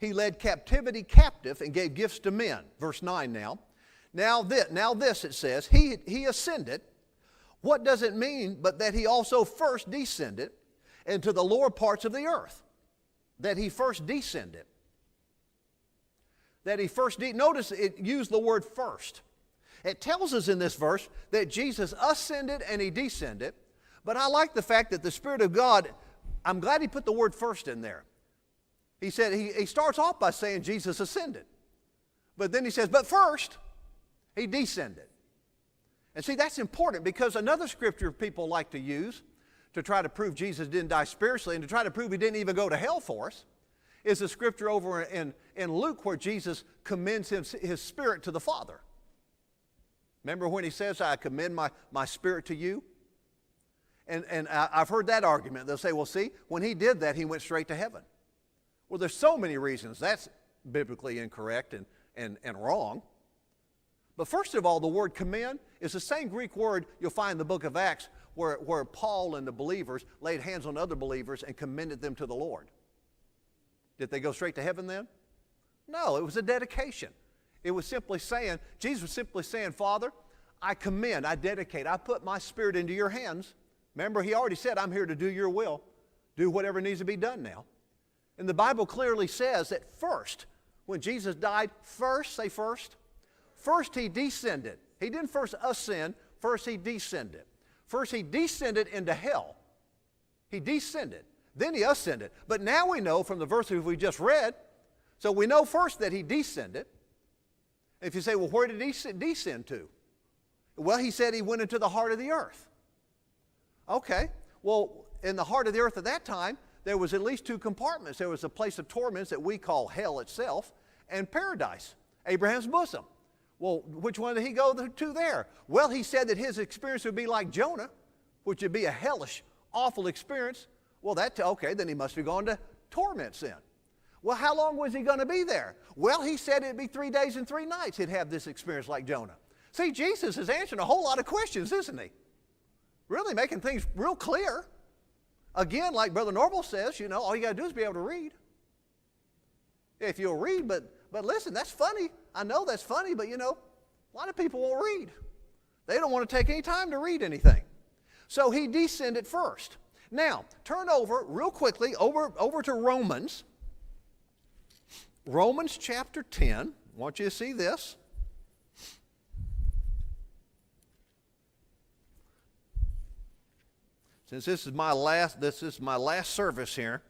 he led captivity captive and gave gifts to men. Verse 9 now. Now this it says, he ascended. What does it mean but that he also first descended into the lower parts of the earth? That he first descended. Notice it used the word first. It tells us in this verse that Jesus ascended and he descended, but I like the fact that the Spirit of God, I'm glad he put the word first in there. He said, he starts off by saying Jesus ascended, but then he says, but first, he descended. And see, that's important because another scripture people like to use to try to prove Jesus didn't die spiritually and to try to prove he didn't even go to hell for us is the scripture over in Luke where Jesus commends his spirit to the Father. Remember when he says, I commend my spirit to you? And I've heard that argument. They'll say, well, see, when he did that, he went straight to heaven. Well, there's so many reasons that's biblically incorrect and wrong. But first of all, the word commend is the same Greek word you'll find in the book of Acts where Paul and the believers laid hands on other believers and commended them to the Lord. Did they go straight to heaven then? No, it was a dedication. It was simply saying, Jesus was simply saying, Father, I commend, I dedicate, I put my spirit into your hands. Remember, he already said, I'm here to do your will. Do whatever needs to be done now. And the Bible clearly says that first, when Jesus died, first he descended. He didn't first ascend, first he descended. First he descended into hell. He descended. Then he ascended. But now we know from the verses we just read, so we know first that he descended. If you say, well, where did he descend to? Well, he said he went into the heart of the earth. Okay, well, in the heart of the earth at that time, there was at least two compartments. There was a place of torments that we call hell itself and paradise, Abraham's bosom. Well, which one did he go to there? Well, he said that his experience would be like Jonah, which would be a hellish, awful experience. Well, okay, then he must have gone to torments then. Well, how long was he going to be there? Well, he said it'd be 3 days and 3 nights he'd have this experience like Jonah. See, Jesus is answering a whole lot of questions, isn't he? Really making things real clear. Again, like Brother Norval says, all you got to do is be able to read. If you'll read, but listen, that's funny. I know that's funny, but a lot of people won't read. They don't want to take any time to read anything. So he descended first. Now, turn over real quickly over to Romans. Romans chapter 10. I want you to see this. Since this is my last service here,